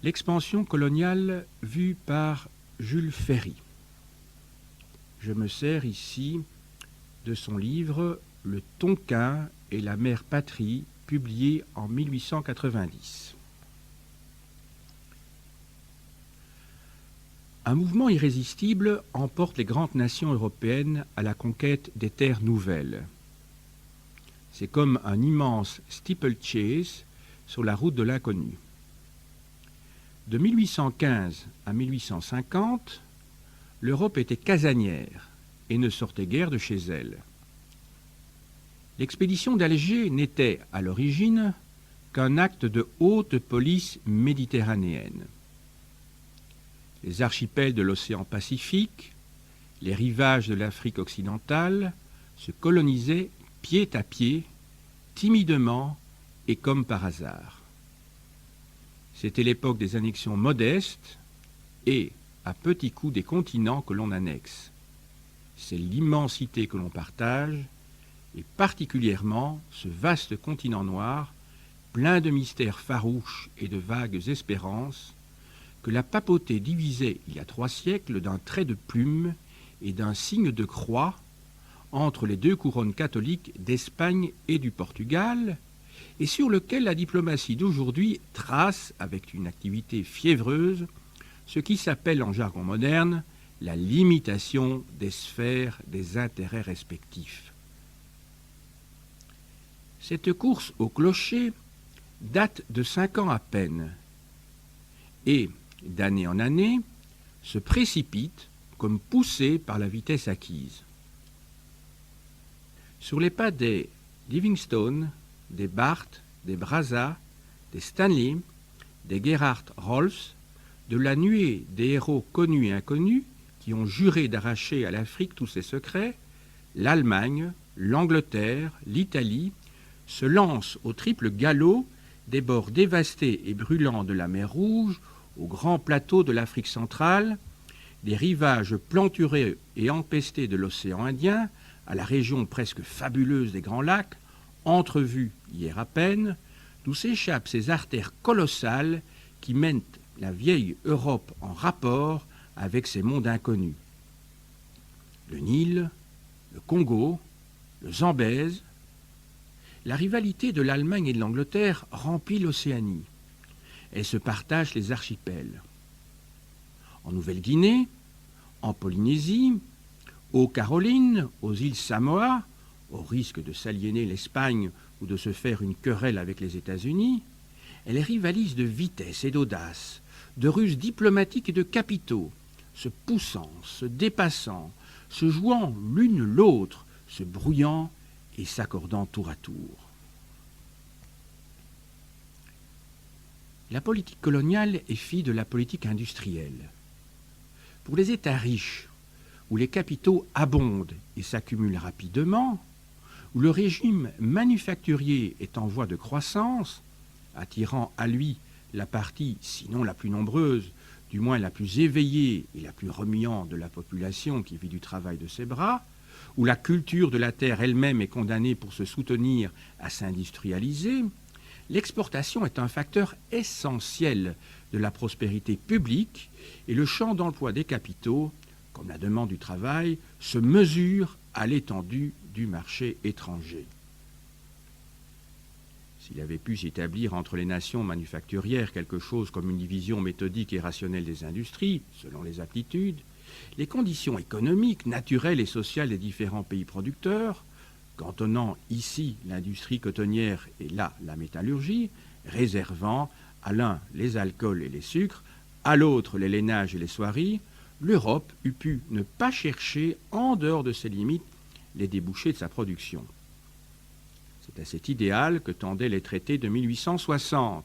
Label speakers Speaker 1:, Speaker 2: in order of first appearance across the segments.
Speaker 1: L'expansion coloniale vue par Jules Ferry. Je me sers ici de son livre « Le Tonkin et la mère patrie » publié en 1890. Un mouvement irrésistible emporte les grandes nations européennes à la conquête des terres nouvelles. C'est comme un immense steeplechase sur la route de l'inconnu. De 1815 à 1850, l'Europe était casanière et ne sortait guère de chez elle. L'expédition d'Alger n'était, à l'origine, qu'un acte de haute police méditerranéenne. Les archipels de l'océan Pacifique, les rivages de l'Afrique occidentale se colonisaient pied à pied, timidement et comme par hasard. C'était l'époque des annexions modestes et, à petits coups, des continents que l'on annexe. C'est l'immensité que l'on partage, et particulièrement ce vaste continent noir, plein de mystères farouches et de vagues espérances, que la papauté divisait il y a 3 siècles d'un trait de plume et d'un signe de croix entre les 2 couronnes catholiques d'Espagne et du Portugal, et sur lequel la diplomatie d'aujourd'hui trace, avec une activité fiévreuse, ce qui s'appelle en jargon moderne la limitation des sphères des intérêts respectifs. Cette course au clocher date de 5 ans à peine et, d'année en année, se précipite comme poussée par la vitesse acquise. Sur les pas des Livingstone, des Barth, des Brazza, des Stanley, des Gerhard Rolfs, de la nuée des héros connus et inconnus qui ont juré d'arracher à l'Afrique tous ses secrets, l'Allemagne, l'Angleterre, l'Italie se lancent au triple galop des bords dévastés et brûlants de la mer Rouge au grand plateau de l'Afrique centrale, des rivages planturés et empestés de l'océan Indien à la région presque fabuleuse des Grands Lacs, entrevue hier à peine, d'où s'échappent ces artères colossales qui mènent la vieille Europe en rapport avec ces mondes inconnus. Le Nil, le Congo, le Zambèze. La rivalité de l'Allemagne et de l'Angleterre remplit l'Océanie. Elle se partage les archipels. En Nouvelle-Guinée, en Polynésie, aux Carolines, aux îles Samoa, au risque de s'aliéner l'Espagne ou de se faire une querelle avec les États-Unis, elle rivalise de vitesse et d'audace, de ruses diplomatiques et de capitaux, se poussant, se dépassant, se jouant l'une l'autre, se brouillant et s'accordant tour à tour. La politique coloniale est fille de la politique industrielle. Pour les États riches, où les capitaux abondent et s'accumulent rapidement, où le régime manufacturier est en voie de croissance, attirant à lui la partie, sinon la plus nombreuse, du moins la plus éveillée et la plus remuante de la population qui vit du travail de ses bras, où la culture de la terre elle-même est condamnée pour se soutenir à s'industrialiser, l'exportation est un facteur essentiel de la prospérité publique et le champ d'emploi des capitaux, comme la demande du travail, se mesure à l'étendue du marché étranger. S'il avait pu s'établir entre les nations manufacturières quelque chose comme une division méthodique et rationnelle des industries, selon les aptitudes, les conditions économiques, naturelles et sociales des différents pays producteurs, cantonnant ici l'industrie cotonnière et là la métallurgie, réservant à l'un les alcools et les sucres, à l'autre les lainages et les soieries, l'Europe eût pu ne pas chercher, en dehors de ses limites, les débouchés de sa production. C'est à cet idéal que tendaient les traités de 1860.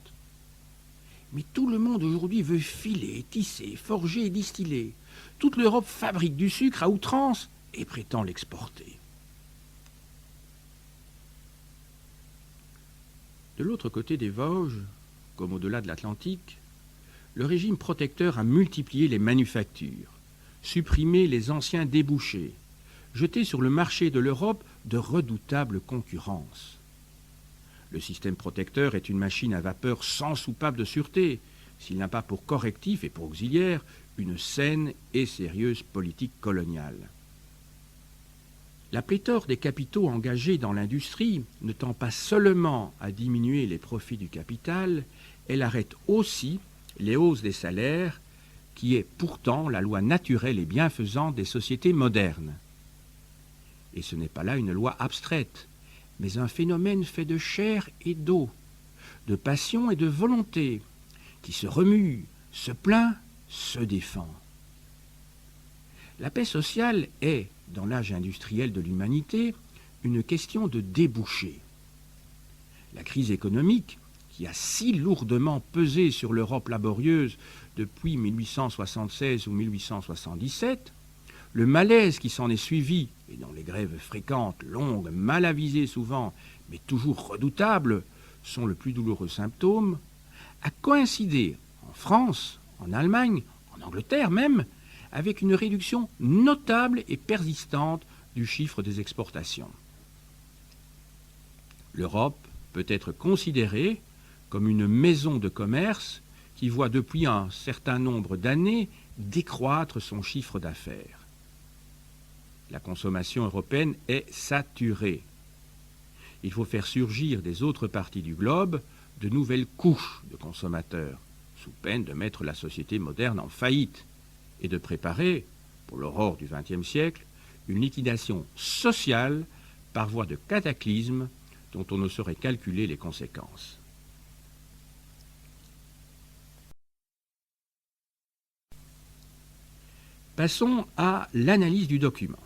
Speaker 1: Mais tout le monde aujourd'hui veut filer, tisser, forger et distiller. Toute l'Europe fabrique du sucre à outrance et prétend l'exporter. De l'autre côté des Vosges, comme au-delà de l'Atlantique, le régime protecteur a multiplié les manufactures, supprimé les anciens débouchés, jeté sur le marché de l'Europe de redoutables concurrences. Le système protecteur est une machine à vapeur sans soupape de sûreté, s'il n'a pas pour correctif et pour auxiliaire une saine et sérieuse politique coloniale. La pléthore des capitaux engagés dans l'industrie ne tend pas seulement à diminuer les profits du capital, elle arrête aussi les hausses des salaires, qui est pourtant la loi naturelle et bienfaisante des sociétés modernes. Et ce n'est pas là une loi abstraite, mais un phénomène fait de chair et d'eau, de passion et de volonté, qui se remue, se plaint, se défend. La paix sociale est, dans l'âge industriel de l'humanité, une question de débouchés. La crise économique, qui a si lourdement pesé sur l'Europe laborieuse depuis 1876 ou 1877, le malaise qui s'en est suivi, et dont les grèves fréquentes, longues, mal avisées souvent, mais toujours redoutables, sont le plus douloureux symptôme, a coïncidé en France, en Allemagne, en Angleterre même, avec une réduction notable et persistante du chiffre des exportations. L'Europe peut être considérée comme une maison de commerce qui voit depuis un certain nombre d'années décroître son chiffre d'affaires. La consommation européenne est saturée. Il faut faire surgir des autres parties du globe de nouvelles couches de consommateurs, sous peine de mettre la société moderne en faillite et de préparer, pour l'aurore du XXe siècle, une liquidation sociale par voie de cataclysme dont on ne saurait calculer les conséquences. Passons à l'analyse du document.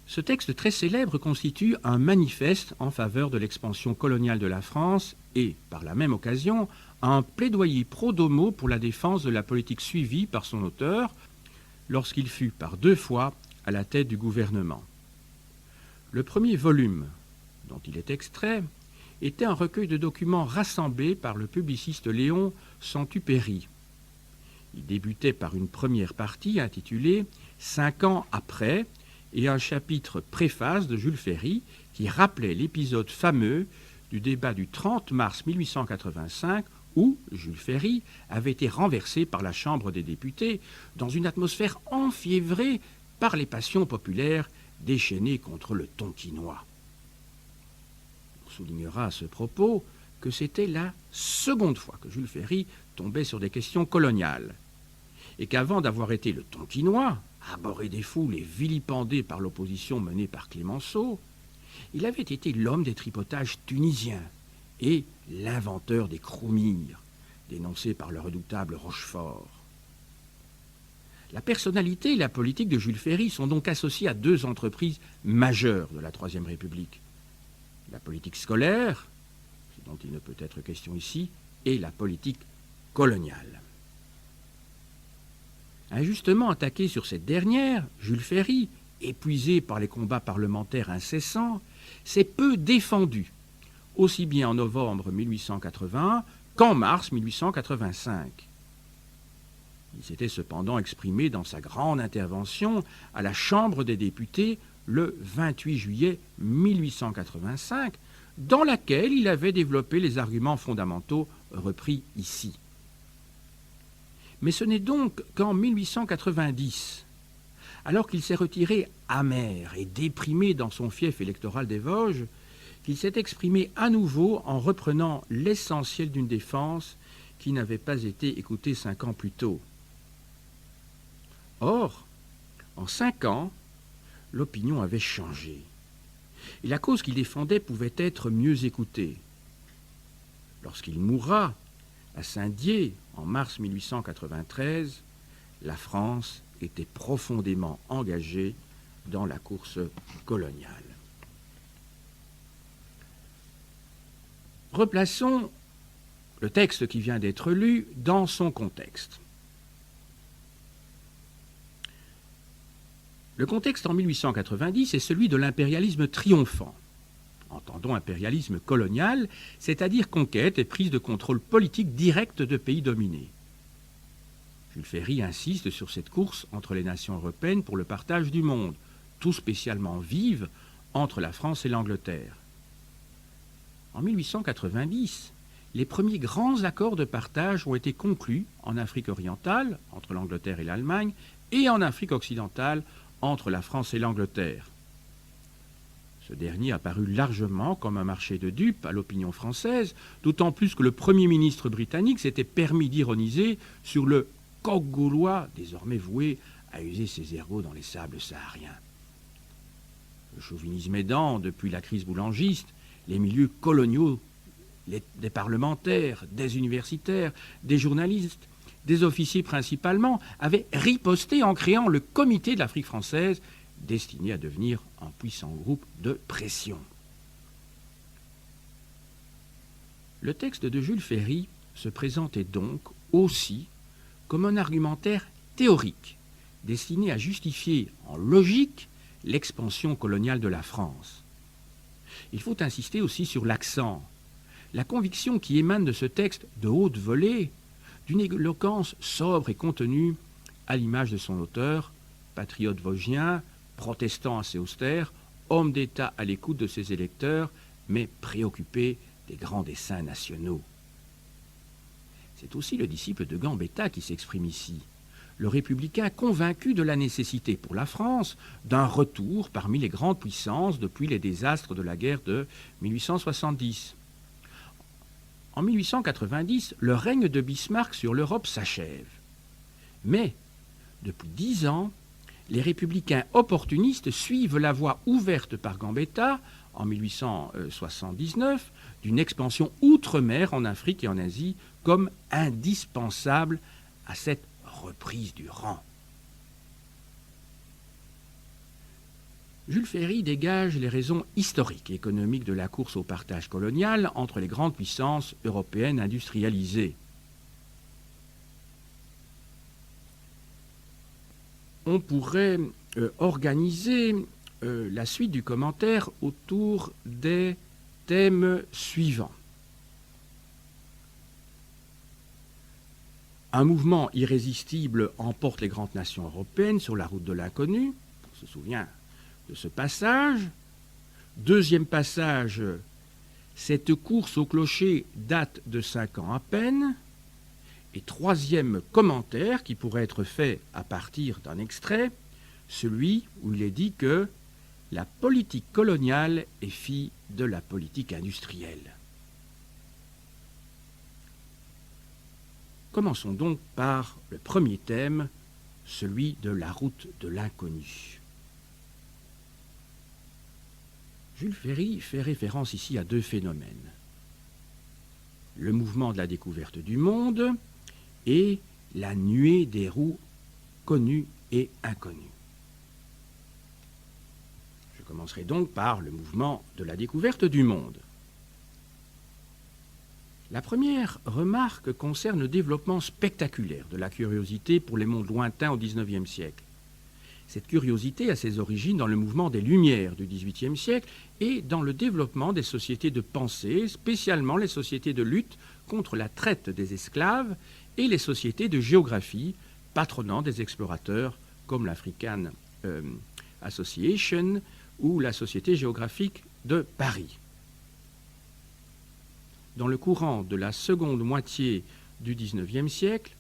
Speaker 1: Ce texte très célèbre constitue un manifeste en faveur de l'expansion coloniale de la France et, par la même occasion, un plaidoyer pro domo pour la défense de la politique suivie par son auteur lorsqu'il fut par 2 fois à la tête du gouvernement. Le premier volume, dont il est extrait, était un recueil de documents rassemblés par le publiciste Léon Santupéry. Il débutait par une première partie intitulée « 5 ans après » et un chapitre préface de Jules Ferry qui rappelait l'épisode fameux du débat du 30 mars 1885 où Jules Ferry avait été renversé par la Chambre des députés dans une atmosphère enfiévrée par les passions populaires déchaînées contre le Tonkinois. On soulignera à ce propos que c'était la seconde fois que Jules Ferry tombait sur des questions coloniales et qu'avant d'avoir été le Tonkinois, abhorré des foules et vilipendé par l'opposition menée par Clémenceau, il avait été l'homme des tripotages tunisiens et l'inventeur des croumires, dénoncés par le redoutable Rochefort. La personnalité et la politique de Jules Ferry sont donc associées à 2 entreprises majeures de la Troisième République. La politique scolaire, ce dont il ne peut être question ici, et la politique coloniale. Injustement attaqué sur cette dernière, Jules Ferry, épuisé par les combats parlementaires incessants, s'est peu défendu, aussi bien en novembre 1881 qu'en mars 1885. Il s'était cependant exprimé dans sa grande intervention à la Chambre des députés le 28 juillet 1885, dans laquelle il avait développé les arguments fondamentaux repris ici. Mais ce n'est donc qu'en 1890, alors qu'il s'est retiré amer et déprimé dans son fief électoral des Vosges, qu'il s'est exprimé à nouveau en reprenant l'essentiel d'une défense qui n'avait pas été écoutée 5 ans plus tôt. Or, en 5 ans, l'opinion avait changé, et la cause qu'il défendait pouvait être mieux écoutée. Lorsqu'il mourra à Saint-Dié en mars 1893, la France était profondément engagée dans la course coloniale. Replaçons le texte qui vient d'être lu dans son contexte. Le contexte en 1890 est celui de l'impérialisme triomphant. Entendons impérialisme colonial, c'est-à-dire conquête et prise de contrôle politique directe de pays dominés. Jules Ferry insiste sur cette course entre les nations européennes pour le partage du monde, tout spécialement vive entre la France et l'Angleterre. En 1890, les premiers grands accords de partage ont été conclus en Afrique orientale, entre l'Angleterre et l'Allemagne, et en Afrique occidentale, entre la France et l'Angleterre. Ce dernier apparut largement comme un marché de dupes à l'opinion française, d'autant plus que le Premier ministre britannique s'était permis d'ironiser sur le coq gaulois, désormais voué à user ses ergots dans les sables sahariens. Le chauvinisme aidant, depuis la crise boulangiste, les milieux coloniaux, des parlementaires, des universitaires, des journalistes, des officiers principalement, avaient riposté en créant le Comité de l'Afrique française, destiné à devenir un puissant groupe de pression. Le texte de Jules Ferry se présentait donc aussi comme un argumentaire théorique, destiné à justifier en logique l'expansion coloniale de la France. Il faut insister aussi sur l'accent, la conviction qui émane de ce texte de haute volée, d'une éloquence sobre et contenue, à l'image de son auteur, patriote vosgien, protestant assez austère, homme d'État à l'écoute de ses électeurs, mais préoccupé des grands desseins nationaux. C'est aussi le disciple de Gambetta qui s'exprime ici, le républicain convaincu de la nécessité pour la France d'un retour parmi les grandes puissances depuis les désastres de la guerre de 1870. En 1890, le règne de Bismarck sur l'Europe s'achève. Mais, depuis 10 ans, les républicains opportunistes suivent la voie ouverte par Gambetta, en 1879, d'une expansion outre-mer en Afrique et en Asie comme indispensable à cette reprise du rang. Jules Ferry dégage les raisons historiques et économiques de la course au partage colonial entre les grandes puissances européennes industrialisées. On pourrait organiser la suite du commentaire autour des thèmes suivants. Un mouvement irrésistible emporte les grandes nations européennes sur la route de l'inconnu. On se souvient de ce passage. Deuxième passage, cette course au clocher date de 5 ans à peine. Et troisième commentaire qui pourrait être fait à partir d'un extrait, celui où il est dit que la politique coloniale est fille de la politique industrielle. Commençons donc par le premier thème, celui de la route de l'inconnu. Jules Ferry fait référence ici à deux phénomènes. Le mouvement de la découverte du monde et la nuée des roues connues et inconnues. Je commencerai donc par le mouvement de la découverte du monde. La première remarque concerne le développement spectaculaire de la curiosité pour les mondes lointains au XIXe siècle. Cette curiosité a ses origines dans le mouvement des Lumières du XVIIIe siècle et dans le développement des sociétés de pensée, spécialement les sociétés de lutte contre la traite des esclaves et les sociétés de géographie patronnant des explorateurs comme l'African Association ou la Société géographique de Paris. Dans le courant de la seconde moitié du XIXe siècle,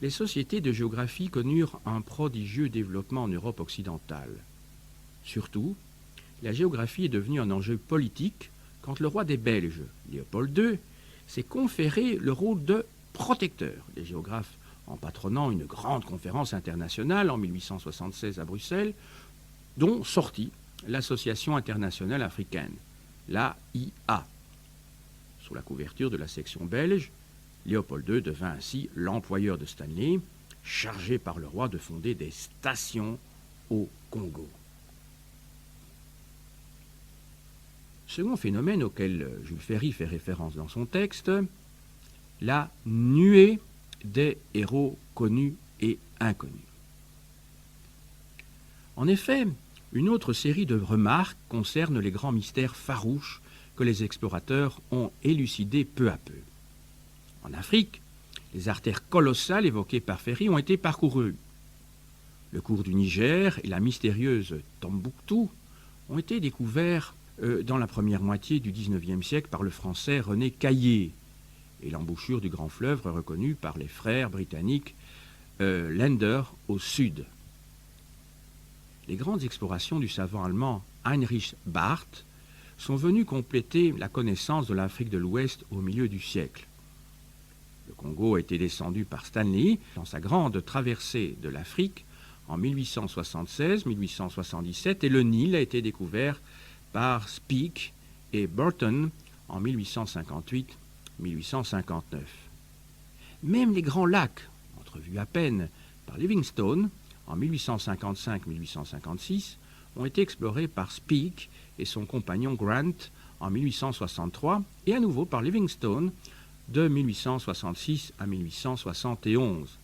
Speaker 1: les sociétés de géographie connurent un prodigieux développement en Europe occidentale. Surtout, la géographie est devenue un enjeu politique quand le roi des Belges, Léopold II, s'est conféré le rôle de protecteur des géographes en patronnant une grande conférence internationale en 1876 à Bruxelles, dont sortit l'Association internationale africaine, l'AIA. Sous la couverture de la section belge, Léopold II devint ainsi l'employeur de Stanley, chargé par le roi de fonder des stations au Congo. Second phénomène auquel Jules Ferry fait référence dans son texte, la nuée des héros connus et inconnus. En effet, une autre série de remarques concerne les grands mystères farouches que les explorateurs ont élucidés peu à peu. En Afrique, les artères colossales évoquées par Ferry ont été parcourues. Le cours du Niger et la mystérieuse Tombouctou ont été découverts dans la première moitié du XIXe siècle par le français René Caillé. et l'embouchure du grand fleuve reconnu par les frères britanniques Länder au sud. Les grandes explorations du savant allemand Heinrich Barth sont venues compléter la connaissance de l'Afrique de l'Ouest au milieu du siècle. Le Congo a été descendu par Stanley dans sa grande traversée de l'Afrique en 1876-1877 et le Nil a été découvert par Speke et Burton en 1858-1859. Même les grands lacs, entrevus à peine par Livingstone en 1855-1856, ont été explorés par Speke et son compagnon Grant en 1863 et à nouveau par Livingstone de 1866 à 1871,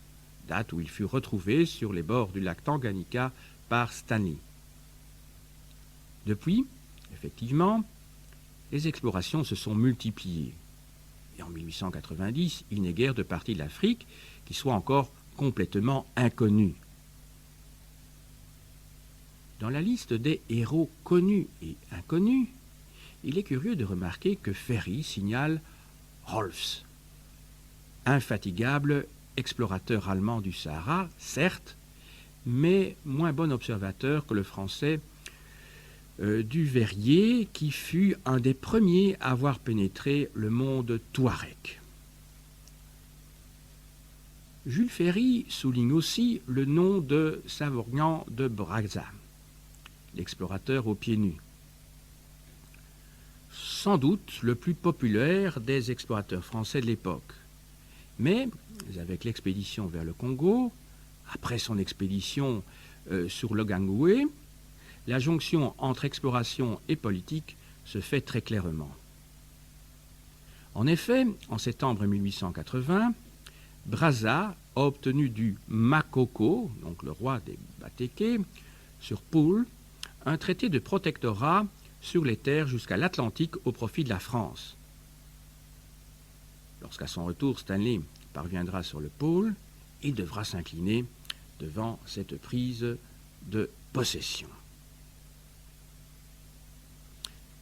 Speaker 1: date où il fut retrouvé sur les bords du lac Tanganyika par Stanley. Depuis, effectivement, les explorations se sont multipliées. Et en 1890, il n'est guère de partie de l'Afrique qui soit encore complètement inconnue. Dans la liste des héros connus et inconnus, il est curieux de remarquer que Ferry signale Rolfs, infatigable explorateur allemand du Sahara, certes, mais moins bon observateur que le français Duverrier, qui fut un des premiers à avoir pénétré le monde touareg. Jules Ferry souligne aussi le nom de Savorgnan de Brazza, l'explorateur aux pieds nus. Sans doute le plus populaire des explorateurs français de l'époque. Mais, avec l'expédition vers le Congo, après son expédition sur l'Ogangoué, la jonction entre exploration et politique se fait très clairement. En effet, en septembre 1880, Brazza a obtenu du Makoko, donc le roi des Batéké, sur Pool, un traité de protectorat sur les terres jusqu'à l'Atlantique au profit de la France. Lorsqu'à son retour Stanley parviendra sur le pôle, il devra s'incliner devant cette prise de possession.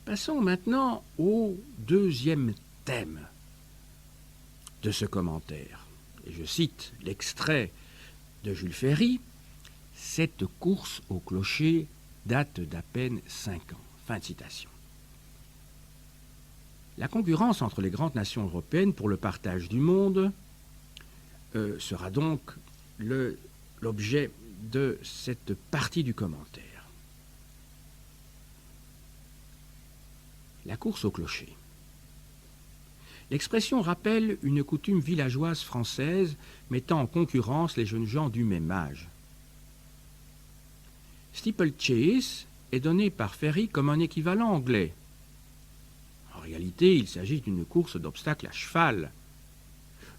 Speaker 1: Passons maintenant au deuxième thème de ce commentaire. Et je cite l'extrait de Jules Ferry, « Cette course au clocher date d'à peine 5 ans. » Fin de citation. La concurrence entre les grandes nations européennes pour le partage du monde sera donc l'objet de cette partie du commentaire. La course au clocher. L'expression rappelle une coutume villageoise française mettant en concurrence les jeunes gens du même âge. Steeplechase est donné par Ferry comme un équivalent anglais. En réalité, il s'agit d'une course d'obstacles à cheval.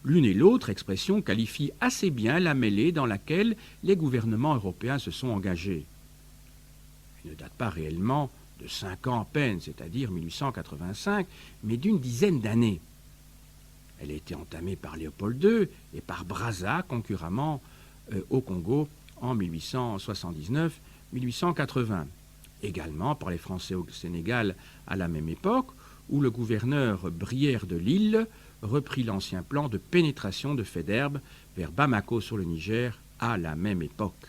Speaker 1: L'une et l'autre expression qualifient assez bien la mêlée dans laquelle les gouvernements européens se sont engagés. Elle ne date pas réellement de 5 ans à peine, c'est-à-dire 1885, mais d'une dizaine d'années. Elle a été entamée par Léopold II et par Brazza, concurremment au Congo en 1879-1880. Également par les Français au Sénégal à la même époque, où le gouverneur Brière de Lille reprit l'ancien plan de pénétration de Faidherbe vers Bamako sur le Niger à la même époque.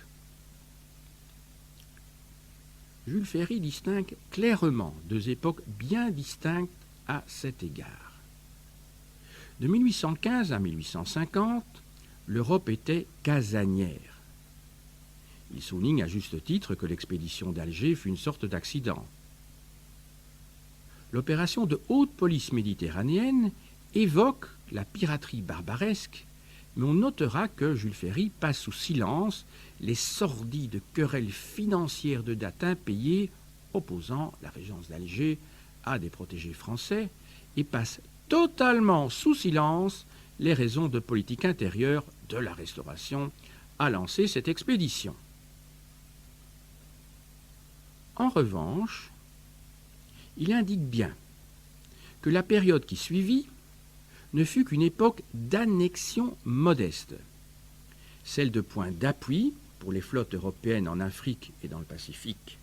Speaker 1: Jules Ferry distingue clairement deux époques bien distinctes à cet égard. De 1815 à 1850, l'Europe était casanière. Il souligne à juste titre que l'expédition d'Alger fut une sorte d'accident. L'opération de haute police méditerranéenne évoque la piraterie barbaresque, mais on notera que Jules Ferry passe sous silence les sordides querelles financières de date impayées opposant la régence d'Alger à des protégés français et passe totalement sous silence les raisons de politique intérieure de la Restauration à lancer cette expédition. En revanche, il indique bien que la période qui suivit ne fut qu'une époque d'annexion modeste, celle de point d'appui pour les flottes européennes en Afrique et dans le Pacifique.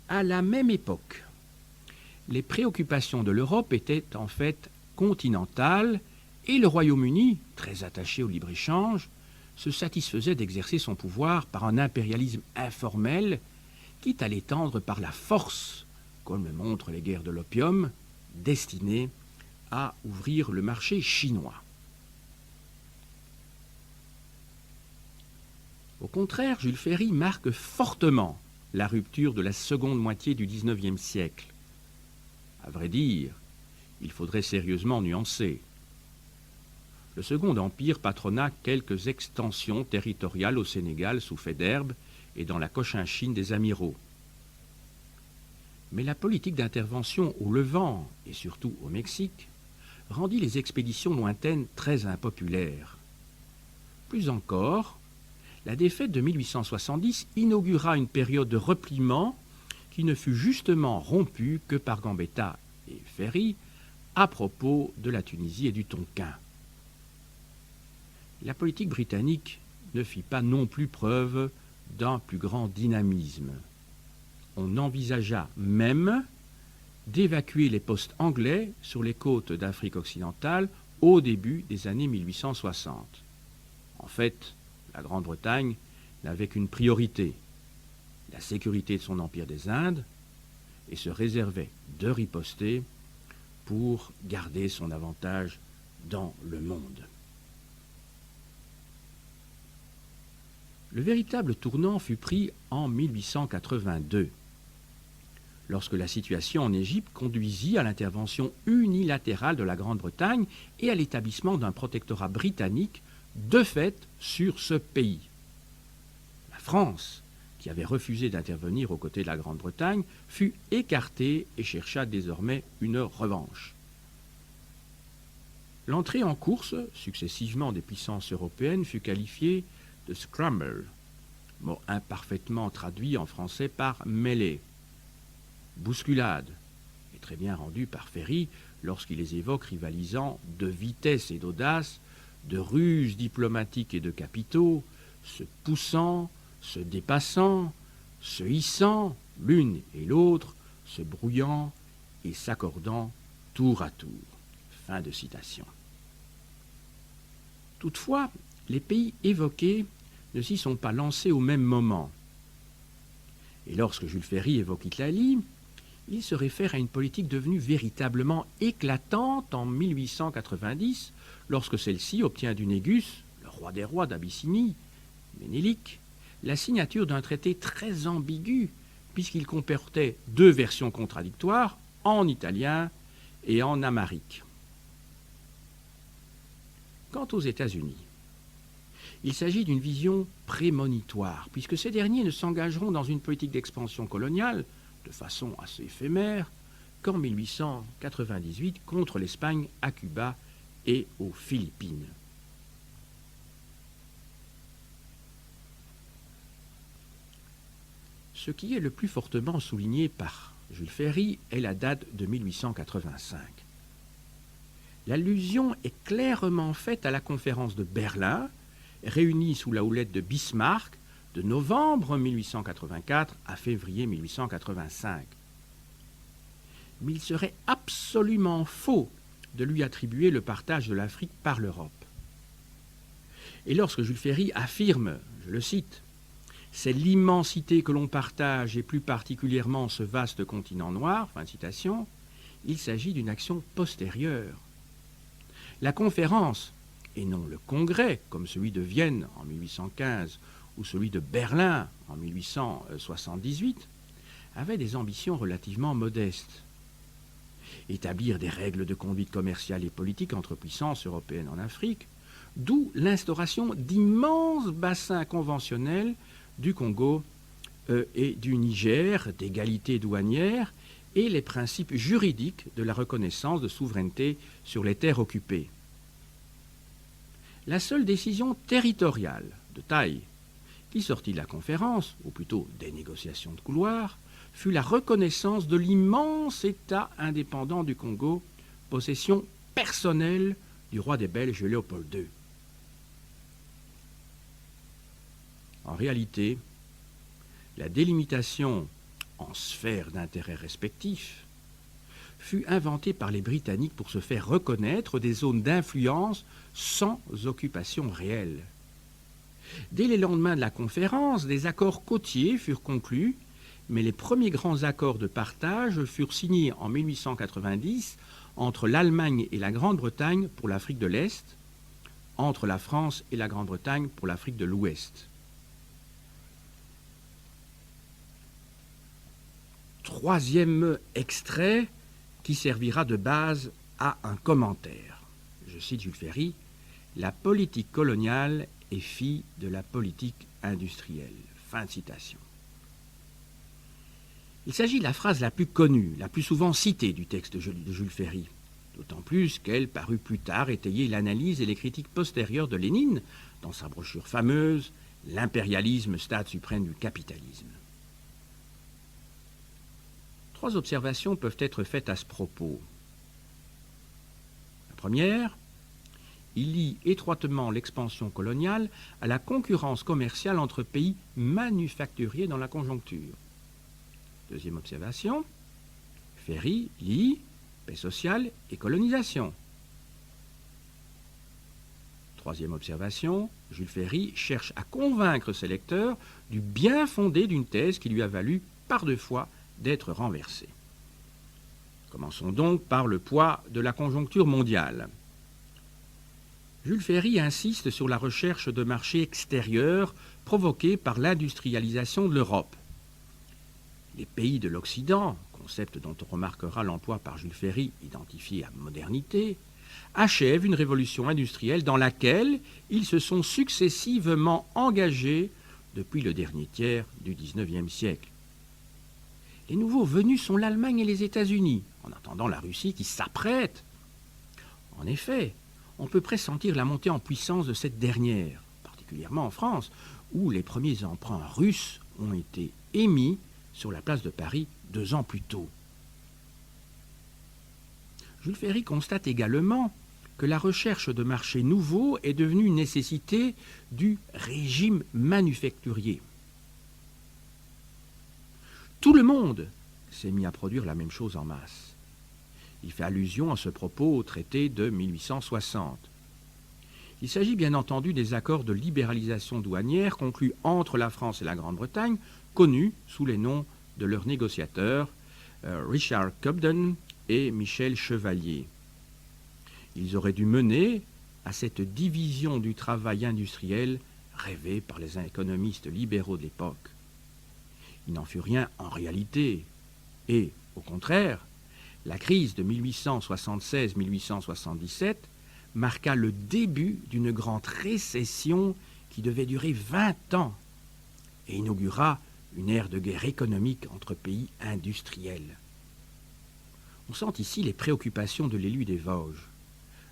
Speaker 1: À la même époque, les préoccupations de l'Europe étaient en fait continentale et le Royaume-Uni, très attaché au libre-échange, se satisfaisait d'exercer son pouvoir par un impérialisme informel, quitte à l'étendre par la force, comme le montrent les guerres de l'opium, destinées à ouvrir le marché chinois. Au contraire, Jules Ferry marque fortement la rupture de la seconde moitié du XIXe siècle. À vrai dire, il faudrait sérieusement nuancer. Le Second Empire patronna quelques extensions territoriales au Sénégal sous Faidherbe et dans la Cochinchine des amiraux. Mais la politique d'intervention au Levant et surtout au Mexique rendit les expéditions lointaines très impopulaires. Plus encore, la défaite de 1870 inaugura une période de repliement qui ne fut justement rompue que par Gambetta et Ferry à propos de la Tunisie et du Tonkin. La politique britannique ne fit pas non plus preuve d'un plus grand dynamisme. On envisagea même d'évacuer les postes anglais sur les côtes d'Afrique occidentale au début des années 1860. En fait, la Grande-Bretagne n'avait qu'une priorité, la sécurité de son empire des Indes, et se réservait de riposter pour garder son avantage dans le monde. Le véritable tournant fut pris en 1882, lorsque la situation en Égypte conduisit à l'intervention unilatérale de la Grande-Bretagne et à l'établissement d'un protectorat britannique de fait sur ce pays. La France, qui avait refusé d'intervenir aux côtés de la Grande-Bretagne, fut écartée et chercha désormais une revanche. L'entrée en course, successivement des puissances européennes, fut qualifiée de scramble, mot imparfaitement traduit en français par mêlée. Bousculade, et très bien rendu par Ferry lorsqu'il les évoque rivalisant de vitesse et d'audace, de ruse diplomatique et de capitaux, se poussant, se dépassant, se hissant l'une et l'autre, se brouillant et s'accordant tour à tour. Fin de citation. Toutefois, les pays évoqués ne s'y sont pas lancés au même moment. Et lorsque Jules Ferry évoque l'Italie, il se réfère à une politique devenue véritablement éclatante en 1890, lorsque celle-ci obtient du Négus, le roi des rois d'Abyssinie, Ménélique, la signature d'un traité très ambigu, puisqu'il comportait deux versions contradictoires, en italien et en amharique. Quant aux États-Unis, il s'agit d'une vision prémonitoire, puisque ces derniers ne s'engageront dans une politique d'expansion coloniale, de façon assez éphémère, qu'en 1898 contre l'Espagne à Cuba et aux Philippines. Ce qui est le plus fortement souligné par Jules Ferry est la date de 1885. L'allusion est clairement faite à la conférence de Berlin, réunie sous la houlette de Bismarck, de novembre 1884 à février 1885. Mais il serait absolument faux de lui attribuer le partage de l'Afrique par l'Europe. Et lorsque Jules Ferry affirme, je le cite, « C'est l'immensité que l'on partage et plus particulièrement ce vaste continent noir », fin de citation, il s'agit d'une action postérieure. La conférence, et non le congrès, comme celui de Vienne en 1815 ou celui de Berlin en 1878, avait des ambitions relativement modestes. Établir des règles de conduite commerciale et politique entre puissances européennes en Afrique, d'où l'instauration d'immenses bassins conventionnels du Congo et du Niger, d'égalité douanière et les principes juridiques de la reconnaissance de souveraineté sur les terres occupées. La seule décision territoriale de taille qui sortit de la conférence, ou plutôt des négociations de couloir, fut la reconnaissance de l'immense État indépendant du Congo, possession personnelle du roi des Belges Léopold II. En réalité, la délimitation en sphères d'intérêt respectifs fut inventé par les Britanniques pour se faire reconnaître des zones d'influence sans occupation réelle. Dès les lendemains de la conférence, des accords côtiers furent conclus, mais les premiers grands accords de partage furent signés en 1890 entre l'Allemagne et la Grande-Bretagne pour l'Afrique de l'Est, entre la France et la Grande-Bretagne pour l'Afrique de l'Ouest. Troisième extrait qui servira de base à un commentaire. Je cite Jules Ferry, « La politique coloniale est fille de la politique industrielle ». Fin de citation. Il s'agit de la phrase la plus connue, la plus souvent citée du texte de Jules Ferry, d'autant plus qu'elle parut plus tard étayer l'analyse et les critiques postérieures de Lénine dans sa brochure fameuse « L'impérialisme, stade suprême du capitalisme ». 3 observations peuvent être faites à ce propos. La première, il lie étroitement l'expansion coloniale à la concurrence commerciale entre pays manufacturiers dans la conjoncture. Deuxième observation, Ferry lie paix sociale et colonisation. Troisième observation, Jules Ferry cherche à convaincre ses lecteurs du bien fondé d'une thèse qui lui a valu par 2 fois d'être renversée. Commençons donc par le poids de la conjoncture mondiale. Jules Ferry insiste sur la recherche de marchés extérieurs provoquée par l'industrialisation de l'Europe. Les pays de l'Occident, concept dont on remarquera l'emploi par Jules Ferry identifié à modernité, achèvent une révolution industrielle dans laquelle ils se sont successivement engagés depuis le dernier tiers du XIXe siècle. Les nouveaux venus sont l'Allemagne et les États-Unis, en attendant la Russie qui s'apprête. En effet, on peut pressentir la montée en puissance de cette dernière, particulièrement en France, où les premiers emprunts russes ont été émis sur la place de Paris 2 ans plus tôt. Jules Ferry constate également que la recherche de marchés nouveaux est devenue une nécessité du régime manufacturier. Tout le monde s'est mis à produire la même chose en masse. Il fait allusion à ce propos au traité de 1860. Il s'agit bien entendu des accords de libéralisation douanière conclus entre la France et la Grande-Bretagne, connus sous les noms de leurs négociateurs, Richard Cobden et Michel Chevalier. Ils auraient dû mener à cette division du travail industriel rêvée par les économistes libéraux de l'époque. Il n'en fut rien en réalité, et, au contraire, la crise de 1876-1877 marqua le début d'une grande récession qui devait durer 20 ans et inaugura une ère de guerre économique entre pays industriels. On sent ici les préoccupations de l'élu des Vosges,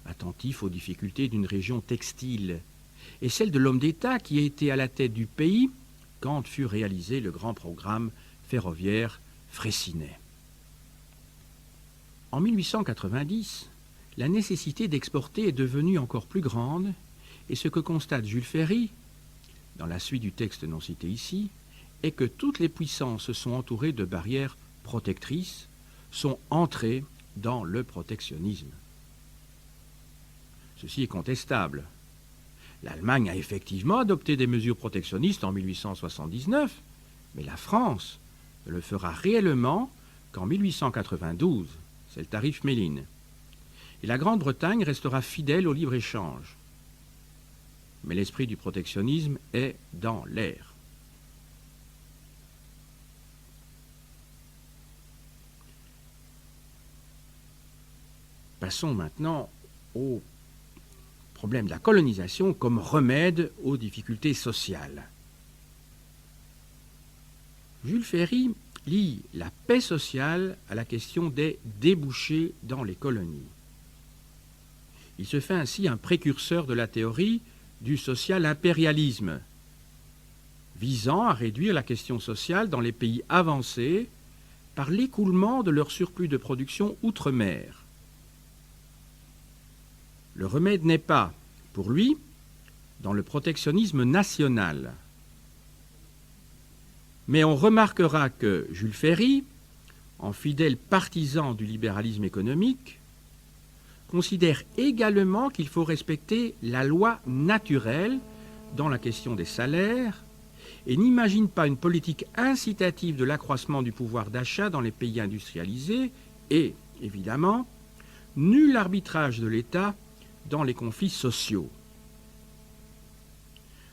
Speaker 1: attentif aux difficultés d'une région textile, et celle de l'homme d'État qui a été à la tête du pays quand fut réalisé le grand programme ferroviaire Freycinet. En 1890, la nécessité d'exporter est devenue encore plus grande, et ce que constate Jules Ferry, dans la suite du texte non cité ici, est que toutes les puissances se sont entourées de barrières protectrices, sont entrées dans le protectionnisme. Ceci est contestable. L'Allemagne a effectivement adopté des mesures protectionnistes en 1879, mais la France ne le fera réellement qu'en 1892, c'est le tarif Méline. Et la Grande-Bretagne restera fidèle au libre-échange. Mais l'esprit du protectionnisme est dans l'air. Passons maintenant au problème de la colonisation comme remède aux difficultés sociales. Jules Ferry lie la paix sociale à la question des débouchés dans les colonies. Il se fait ainsi un précurseur de la théorie du social impérialisme, visant à réduire la question sociale dans les pays avancés par l'écoulement de leur surplus de production outre-mer. Le remède n'est pas, pour lui, dans le protectionnisme national. Mais on remarquera que Jules Ferry, en fidèle partisan du libéralisme économique, considère également qu'il faut respecter la loi naturelle dans la question des salaires et n'imagine pas une politique incitative de l'accroissement du pouvoir d'achat dans les pays industrialisés et, évidemment, nul arbitrage de l'État dans les conflits sociaux.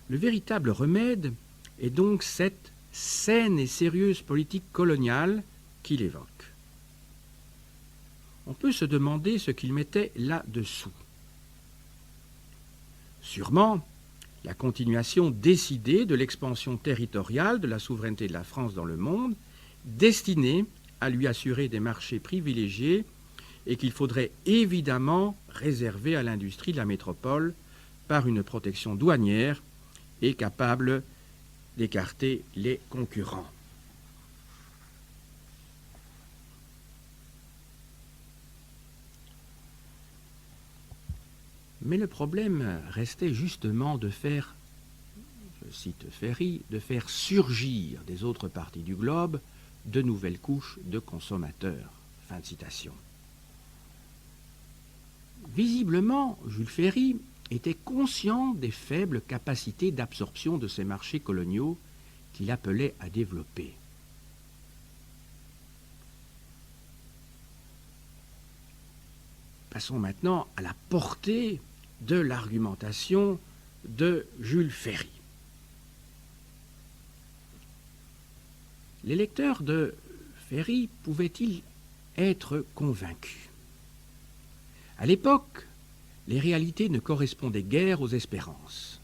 Speaker 1: Le véritable remède est donc cette saine et sérieuse politique coloniale qu'il évoque. On peut se demander ce qu'il mettait là-dessous. Sûrement, la continuation décidée de l'expansion territoriale de la souveraineté de la France dans le monde, destinée à lui assurer des marchés privilégiés et qu'il faudrait évidemment réserver à l'industrie de la métropole par une protection douanière et capable d'écarter les concurrents. Mais le problème restait justement de faire, je cite Ferry, de faire surgir des autres parties du globe de nouvelles couches de consommateurs. Fin de citation. Visiblement, Jules Ferry était conscient des faibles capacités d'absorption de ces marchés coloniaux qu'il appelait à développer. Passons maintenant à la portée de l'argumentation de Jules Ferry. Les lecteurs de Ferry pouvaient-ils être convaincus? À l'époque, les réalités ne correspondaient guère aux espérances.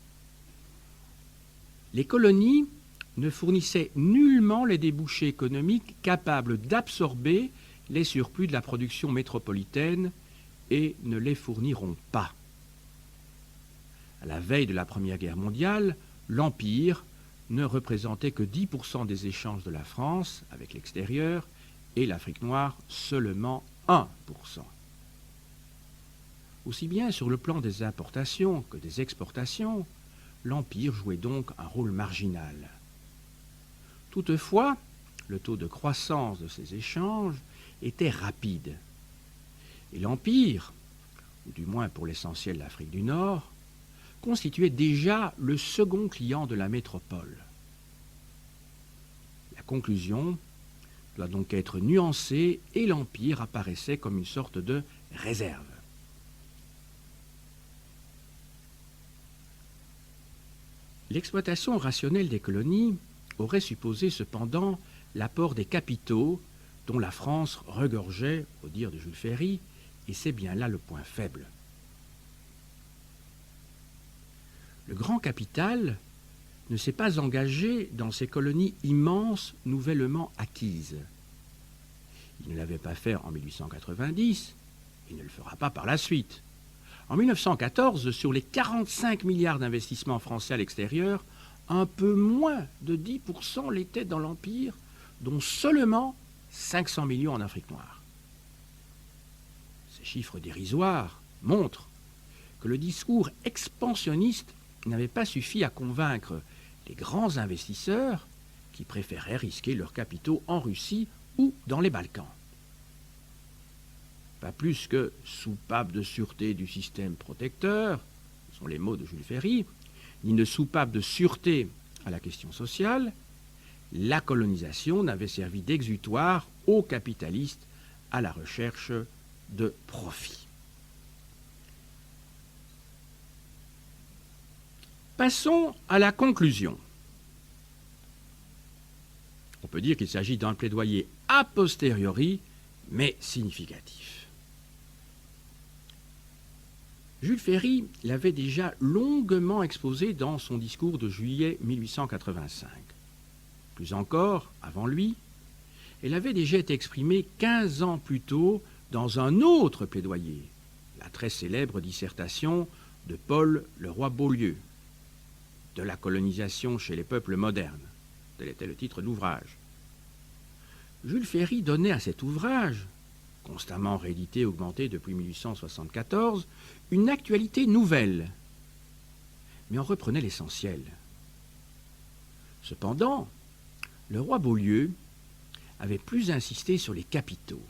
Speaker 1: Les colonies ne fournissaient nullement les débouchés économiques capables d'absorber les surplus de la production métropolitaine et ne les fourniront pas. À la veille de la Première Guerre mondiale, l'Empire ne représentait que 10% des échanges de la France avec l'extérieur et l'Afrique noire seulement 1%. Aussi bien sur le plan des importations que des exportations, l'Empire jouait donc un rôle marginal. Toutefois, le taux de croissance de ces échanges était rapide. Et l'Empire, ou du moins pour l'essentiel l'Afrique du Nord, constituait déjà le second client de la métropole. La conclusion doit donc être nuancée et l'Empire apparaissait comme une sorte de réserve. L'exploitation rationnelle des colonies aurait supposé cependant l'apport des capitaux dont la France regorgeait, au dire de Jules Ferry, et c'est bien là le point faible. Le grand capital ne s'est pas engagé dans ces colonies immenses nouvellement acquises. Il ne l'avait pas fait en 1890, il ne le fera pas par la suite. En 1914, sur les 45 milliards d'investissements français à l'extérieur, un peu moins de 10% l'étaient dans l'Empire, dont seulement 500 millions en Afrique noire. Ces chiffres dérisoires montrent que le discours expansionniste n'avait pas suffi à convaincre les grands investisseurs qui préféraient risquer leurs capitaux en Russie ou dans les Balkans. Pas plus que soupape de sûreté du système protecteur, ce sont les mots de Jules Ferry, ni de soupape de sûreté à la question sociale, la colonisation n'avait servi d'exutoire aux capitalistes à la recherche de profit. Passons à la conclusion. On peut dire qu'il s'agit d'un plaidoyer a posteriori, mais significatif. Jules Ferry l'avait déjà longuement exposé dans son discours de juillet 1885. Plus encore, avant lui, elle avait déjà été exprimée 15 ans plus tôt dans un autre plaidoyer, la très célèbre dissertation de Paul Leroy-Beaulieu, « De la colonisation chez les peuples modernes », tel était le titre de l'ouvrage. Jules Ferry donnait à cet ouvrage, constamment réédité et augmenté depuis 1874, une actualité nouvelle, mais en reprenait l'essentiel. Cependant, Leroy-Beaulieu avait plus insisté sur les capitaux.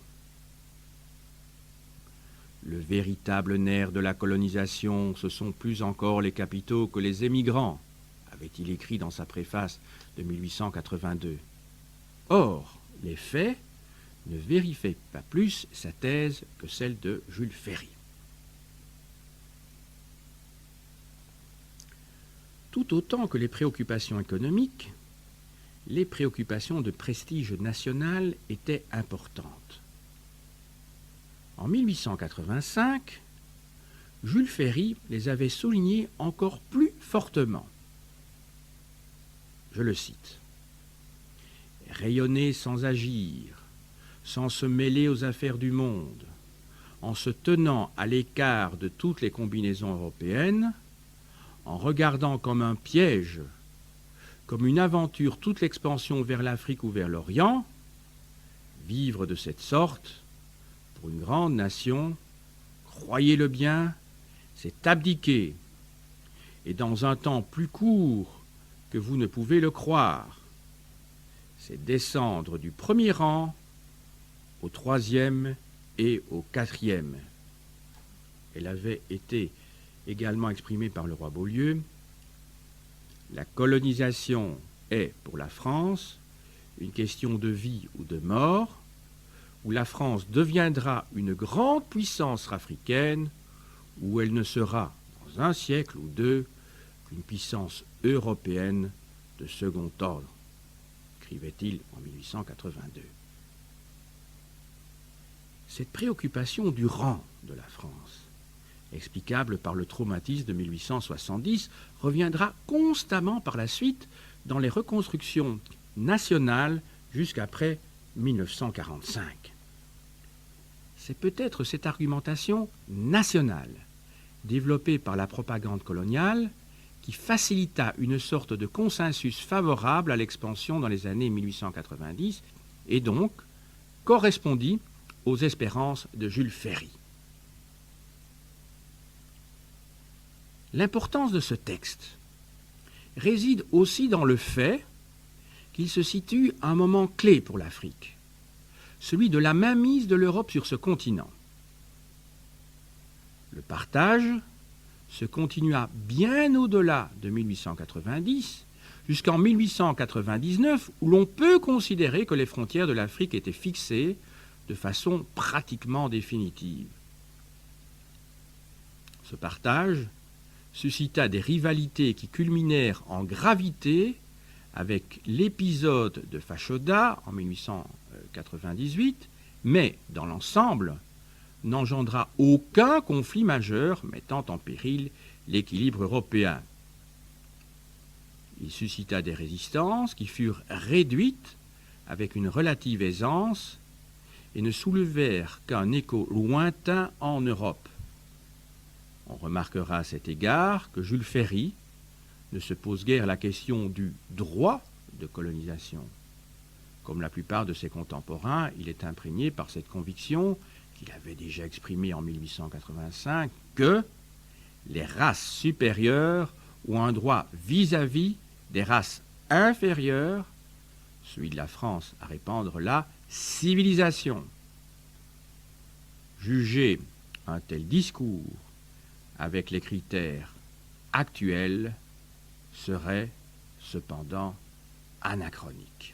Speaker 1: Le véritable nerf de la colonisation, ce sont plus encore les capitaux que les émigrants, avait-il écrit dans sa préface de 1882. Or, les faits ne vérifiaient pas plus sa thèse que celle de Jules Ferry. Tout autant que les préoccupations économiques, les préoccupations de prestige national étaient importantes. En 1885, Jules Ferry les avait soulignées encore plus fortement. Je le cite. « Rayonner sans agir, sans se mêler aux affaires du monde, en se tenant à l'écart de toutes les combinaisons européennes, en regardant comme un piège, comme une aventure toute l'expansion vers l'Afrique ou vers l'Orient, vivre de cette sorte, pour une grande nation, croyez-le bien, c'est abdiquer, et dans un temps plus court que vous ne pouvez le croire, c'est descendre du premier rang au troisième et au quatrième. » Elle avait été également exprimée par le roi Beaulieu. La colonisation est, pour la France, une question de vie ou de mort, où la France deviendra une grande puissance africaine, où elle ne sera, dans un siècle ou deux, qu'une puissance européenne de second ordre, écrivait-il en 1882. Cette préoccupation du rang de la France, explicable par le traumatisme de 1870, reviendra constamment par la suite dans les reconstructions nationales jusqu'après 1945. C'est peut-être cette argumentation nationale, développée par la propagande coloniale, qui facilita une sorte de consensus favorable à l'expansion dans les années 1890 et donc correspondit aux espérances de Jules Ferry. L'importance de ce texte réside aussi dans le fait qu'il se situe à un moment clé pour l'Afrique, celui de la mainmise de l'Europe sur ce continent. Le partage se continua bien au-delà de 1890, jusqu'en 1899, où l'on peut considérer que les frontières de l'Afrique étaient fixées de façon pratiquement définitive. Ce partage suscita des rivalités qui culminèrent en gravité avec l'épisode de Fashoda en 1898, mais dans l'ensemble, n'engendra aucun conflit majeur mettant en péril l'équilibre européen. Il suscita des résistances qui furent réduites avec une relative aisance et ne soulevèrent qu'un écho lointain en Europe. On remarquera à cet égard que Jules Ferry ne se pose guère la question du droit de colonisation. Comme la plupart de ses contemporains, il est imprégné par cette conviction qu'il avait déjà exprimée en 1885 que les races supérieures ont un droit vis-à-vis des races inférieures, celui de la France, à répandre la civilisation. Juger un tel discours avec les critères actuels serait cependant anachronique.